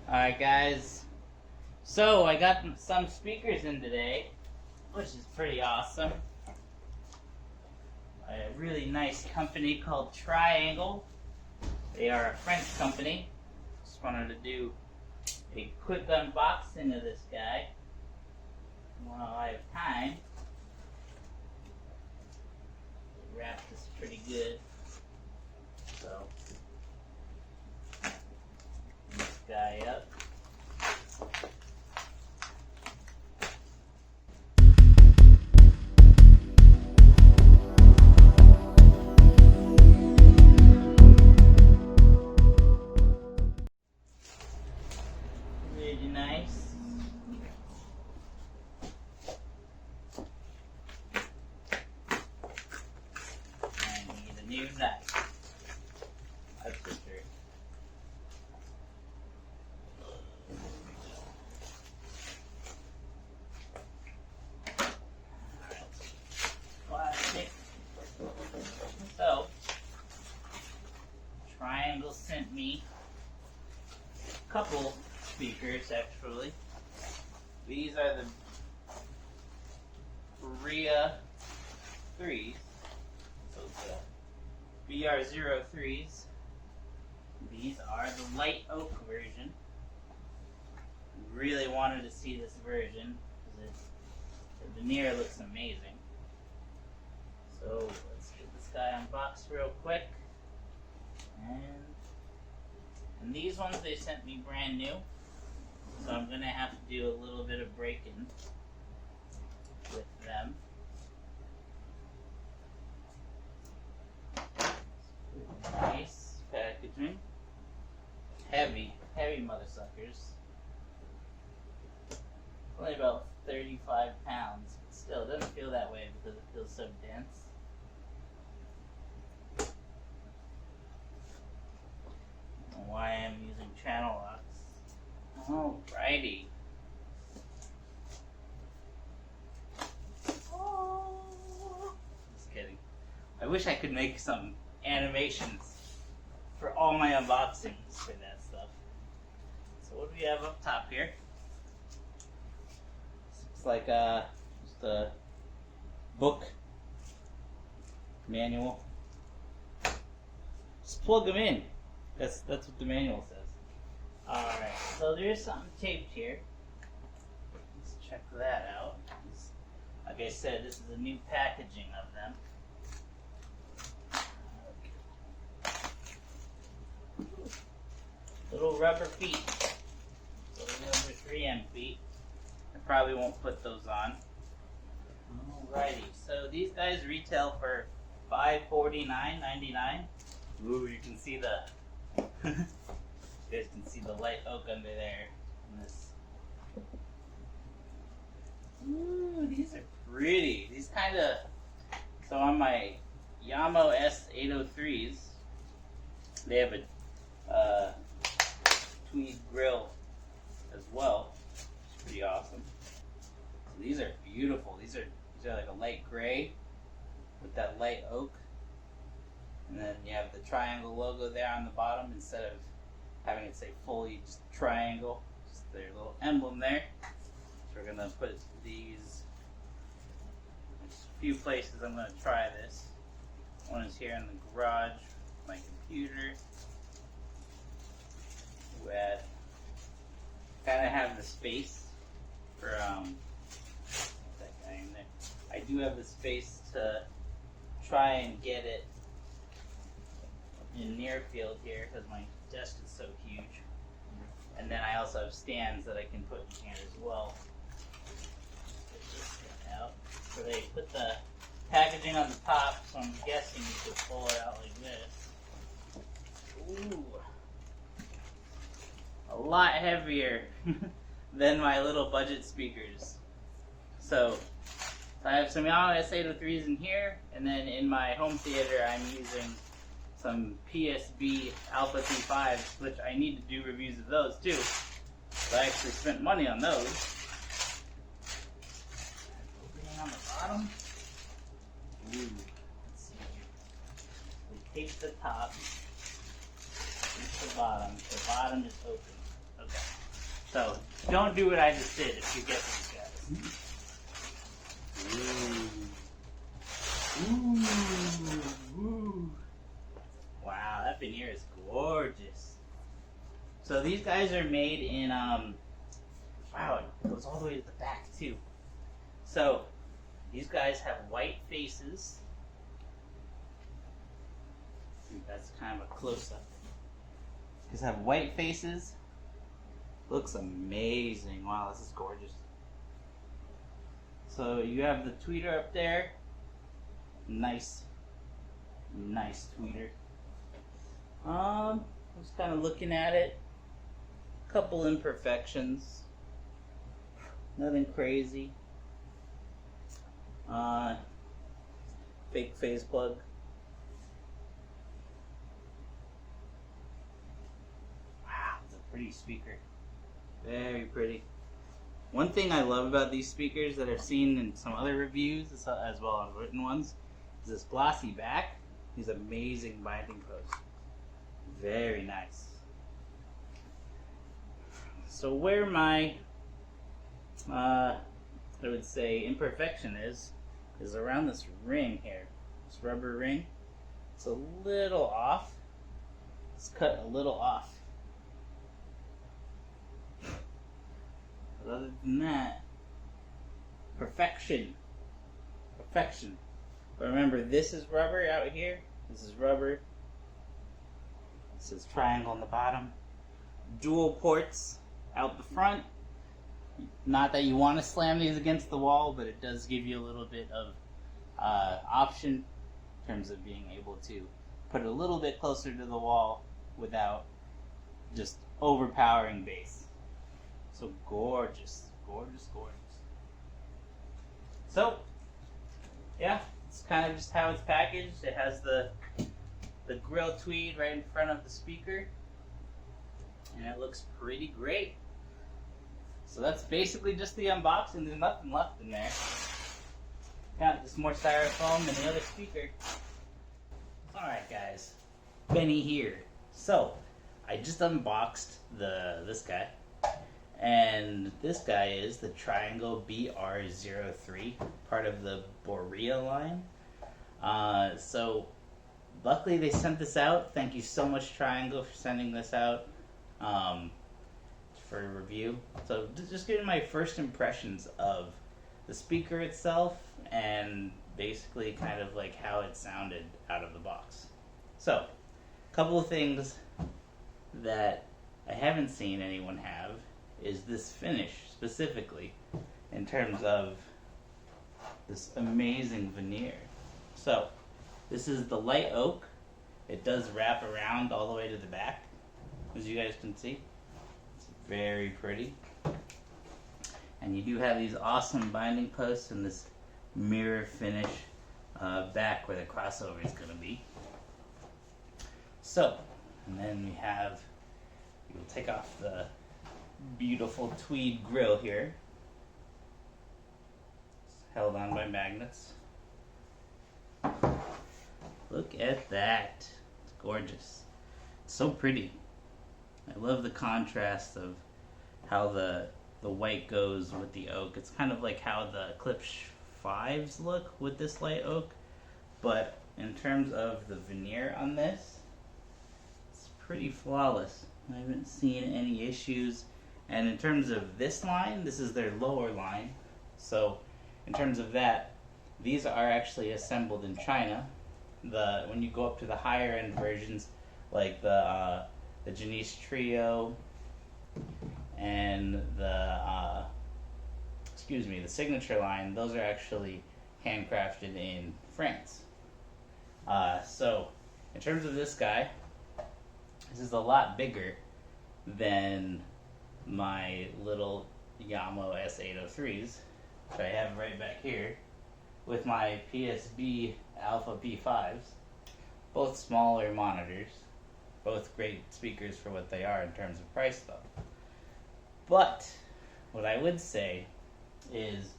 Alright guys, so I got some speakers in today, which is pretty awesome. A really nice company called Triangle. They are a French company. Just wanted to do a quick unboxing of this guy while I have time. They wrapped this pretty good. So, this guy up. Really nice. And we need a new knife. That's for sure. Plastic. So, Triangle sent me a couple speakers actually. These are the BR03's. So the BR03's. These are the light oak version. Really wanted to see this version because the veneer looks amazing. So let's get this guy unboxed real quick. And these ones they sent me brand new. So I'm going to have to do a little bit of break-in with them. Nice packaging. Heavy mother suckers. Only about 35 pounds. But still, it doesn't feel that way because it feels so dense. I don't know why I'm using channel locks. Alrighty. Oh. Just kidding. I wish I could make some animations for all my unboxings for that stuff. So what do we have up top here? Looks like just a book manual. Just plug them in. That's what the manual says. Alright, so there's something taped here. Let's check that out. Like I said, this is a new packaging of them. Little rubber feet. Little rubber 3M feet. I probably won't put those on. Alrighty, so these guys retail for $549.99. Ooh, you can see the you guys can see the light oak under there. Ooh, these are pretty. These kind of, so on my Yamo S803's, they have a tweed grill as well. It's pretty awesome. So these are beautiful. These are like a light gray with that light oak. And then you have the Triangle logo there on the bottom instead of having it say fully just Triangle. Just their little emblem there. So we're going to put these, there's a few places I'm going to try this. One is here in the garage with my computer. Where kind of have the space for, what's that guy in there? I do have the space to try and get it in near field here because my desk is so huge. And then I also have stands that I can put in here as well. Get this out. So they put the packaging on the top, so I'm guessing you could pull it out like this. Ooh. A lot heavier than my little budget speakers. So I have some Yamaha S803's in here, and then in my home theater I'm using some PSB Alpha T5s, which I need to do reviews of those too. So I actually spent money on those. Opening on the bottom. Ooh, let's see here. We take the top, take the bottom. The bottom is open. Okay. So don't do what I just did if you get these guys. Ooh. Wow, that veneer is gorgeous. So these guys are made in, wow, it goes all the way to the back too. So these guys have white faces. I think that's kind of a close-up. These have white faces. Looks amazing. Wow, this is gorgeous. So you have the tweeter up there. Nice tweeter. Just kind of looking at it. Couple imperfections. Nothing crazy. Fake phase plug. Wow, it's a pretty speaker. Very pretty. One thing I love about these speakers that I've seen in some other reviews, as well as written ones, is this glossy back. These amazing binding posts. Very nice. So where my, I would say, imperfection is around this ring here. This rubber ring. It's a little off. It's cut a little off. But other than that, perfection. Perfection. But remember, this is rubber out here. This is rubber. This is triangle on the bottom. Dual ports out the front. Not that you want to slam these against the wall, but it does give you a little bit of option in terms of being able to put it a little bit closer to the wall without just overpowering bass. So gorgeous, gorgeous, gorgeous. So, yeah, it's kind of just how it's packaged. It has the grill tweed right in front of the speaker, and it looks pretty great. So that's basically just the unboxing. There's nothing left in there. Got just more styrofoam and the other speaker. Alright guys, Benny here. So, I just unboxed this guy. And this guy is the Triangle BR03, part of the Borea line. So, luckily they sent this out. Thank you so much, Triangle, for sending this out for review. So, just giving my first impressions of the speaker itself and basically kind of like how it sounded out of the box. So, a couple of things that I haven't seen anyone have is this finish specifically in terms of this amazing veneer. So this is the light oak. It does wrap around all the way to the back, as you guys can see. It's very pretty. And you do have these awesome binding posts and this mirror finish back where the crossover is going to be. So, and then we have, we'll take off the beautiful tweed grill here. It's held on by magnets. Look at that. It's gorgeous. It's so pretty. I love the contrast of how the white goes with the oak. It's kind of like how the Eclipse 5s look with this light oak. But in terms of the veneer on this, it's pretty flawless. I haven't seen any issues. And in terms of this line, this is their lower line. So in terms of that, these are actually assembled in China. When you go up to the higher end versions, like the Janice Trio and the Signature line, those are actually handcrafted in France. So in terms of this guy, this is a lot bigger than my little Yamaha S803's, which I have right back here, with my PSB Alpha P5s. Both smaller monitors, both great speakers for what they are in terms of price though. But what I would say is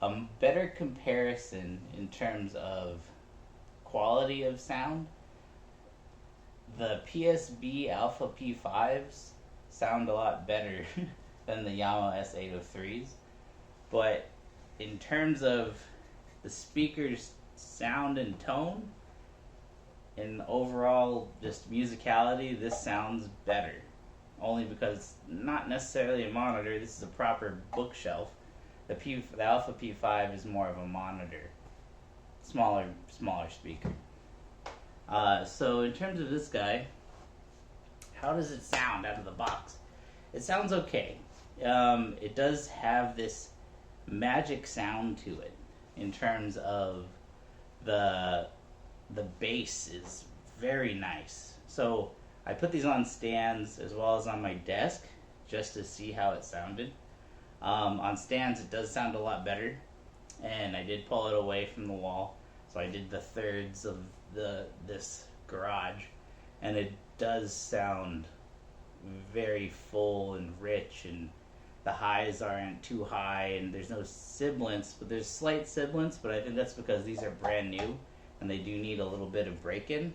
a better comparison in terms of quality of sound. The PSB Alpha P5s sound a lot better than the Yamaha S803's. But in terms of the speaker's sound and tone, and overall just musicality, this sounds better. Only because not necessarily a monitor, this is a proper bookshelf. The Alpha P5 is more of a monitor. Smaller speaker. So in terms of this guy, how does it sound out of the box? It sounds okay. It does have this magic sound to it in terms of the bass is very nice. So I put these on stands as well as on my desk just to see how it sounded. On stands it does sound a lot better, and I did pull it away from the wall, so I did the thirds of this garage, and it does sound very full and rich, and the highs aren't too high, and there's no sibilance, but there's slight sibilance, but I think that's because these are brand new and they do need a little bit of break-in.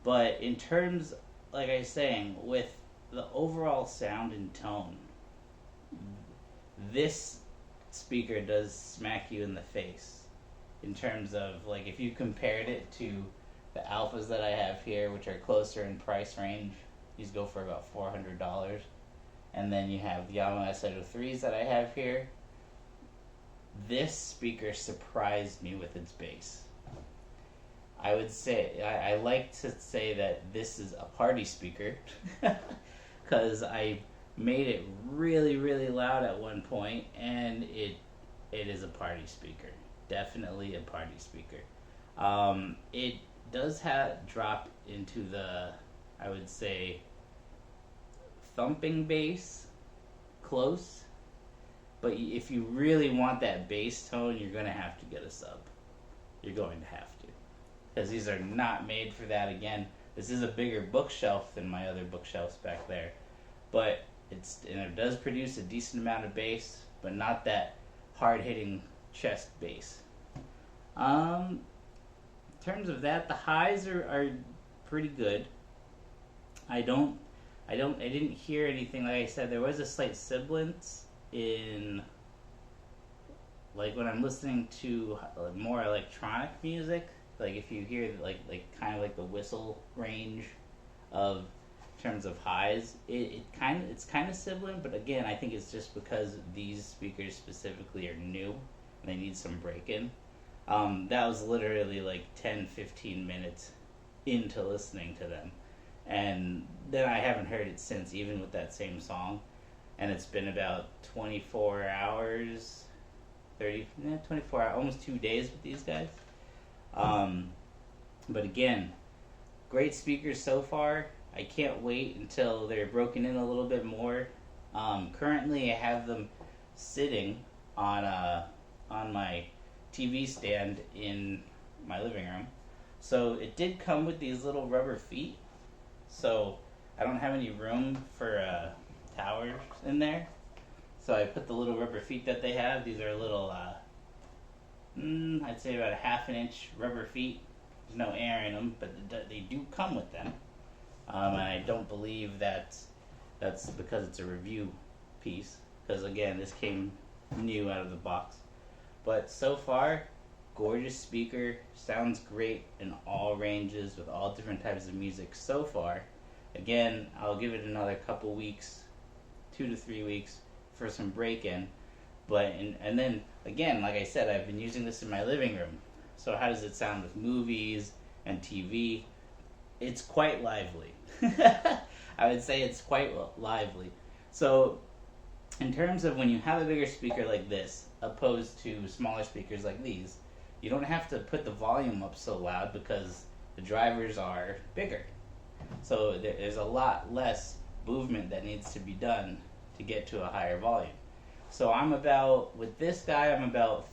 But in terms, like I was saying, with the overall sound and tone, this speaker does smack you in the face in terms of, like, if you compared it to the Alphas that I have here, which are closer in price range. These go for about $400. And then you have the Yamaha S803's that I have here. This speaker surprised me with its bass. I would say, I like to say that this is a party speaker because I made it really, really loud at one point, and it is a party speaker. Definitely a party speaker. It does drop into the, I would say, thumping bass, close. But if you really want that bass tone, you're going to have to get a sub. You're going to have to. Because these are not made for that. Again, this is a bigger bookshelf than my other bookshelves back there. But it does produce a decent amount of bass, but not that hard-hitting chest bass. In terms of that, the highs are pretty good. I didn't hear anything. Like I said, there was a slight sibilance in, like, when I'm listening to more electronic music. Like if you hear like kind of like the whistle range of in terms of highs, it's kind of sibilant, but again, I think it's just because these speakers specifically are new and they need some break-in. That was literally like 10-15 minutes into listening to them, and then I haven't heard it since, even with that same song, and it's been about 24 hours, 24 hours, almost 2 days with these guys. But again, great speakers so far. I can't wait until they're broken in a little bit more. Currently I have them sitting on my TV stand in my living room. So it did come with these little rubber feet. So I don't have any room for towers in there. So I put the little rubber feet that they have. These are little, I'd say about a ½ inch rubber feet. There's no air in them, but they do come with them. And I don't believe that's because it's a review piece. Because again, this came new out of the box. But so far, gorgeous speaker. Sounds great in all ranges with all different types of music so far. Again, I'll give it another couple weeks, 2 to 3 weeks, for some break-in. And then, again, like I said, I've been using this in my living room. So how does it sound with movies and TV? It's quite lively. I would say it's quite lively. So in terms of when you have a bigger speaker like this, opposed to smaller speakers like these, you don't have to put the volume up so loud because the drivers are bigger. So there's a lot less movement that needs to be done to get to a higher volume. So with this guy, I'm about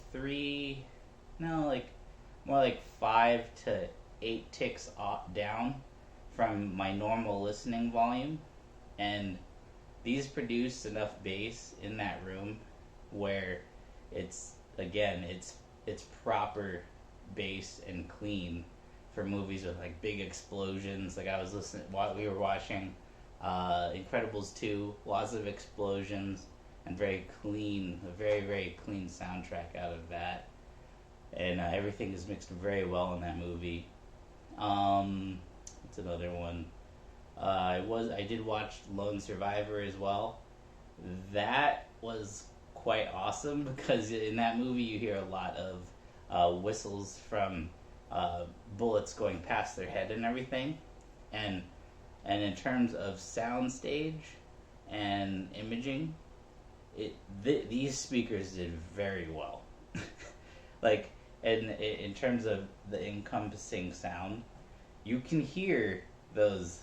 more like 5 to 8 ticks down from my normal listening volume. And these produce enough bass in that room where it's proper bass and clean for movies with like big explosions. Like we were watching Incredibles 2, lots of explosions, and very clean, a very, very clean soundtrack out of that. And everything is mixed very well in that movie. What's another one? I did watch Lone Survivor as well. That was quite awesome because in that movie you hear a lot of whistles from bullets going past their head and everything, and in terms of soundstage and imaging, these speakers did very well. Like, and in terms of the encompassing sound, you can hear those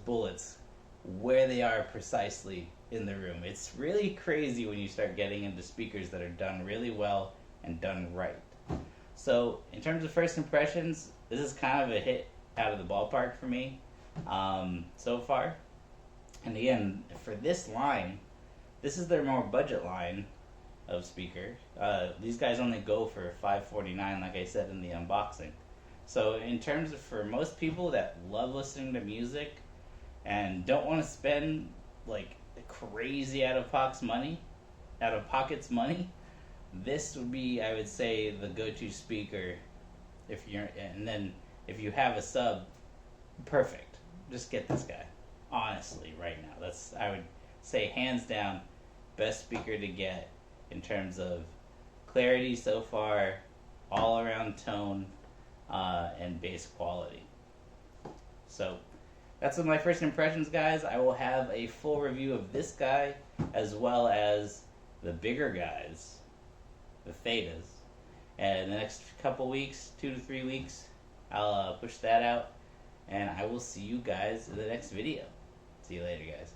bullets where they are precisely in the room. It's really crazy when you start getting into speakers that are done really well and done right. So in terms of first impressions, this is kind of a hit out of the ballpark for me so far. And again, for this line, this is their more budget line of speaker. These guys only go for $549, like I said in the unboxing. So in terms of, for most people that love listening to music and don't want to spend like crazy out of pockets money, this would be, I would say, the go-to speaker. If you have a sub, perfect. Just get this guy. Honestly, right now, that's, I would say, hands down, best speaker to get in terms of clarity so far, all around tone, and bass quality. So that's my first impressions, guys. I will have a full review of this guy as well as the bigger guys, the Thetas, and in the next couple weeks, 2 to 3 weeks, I'll push that out, and I will see you guys in the next video. See you later, guys.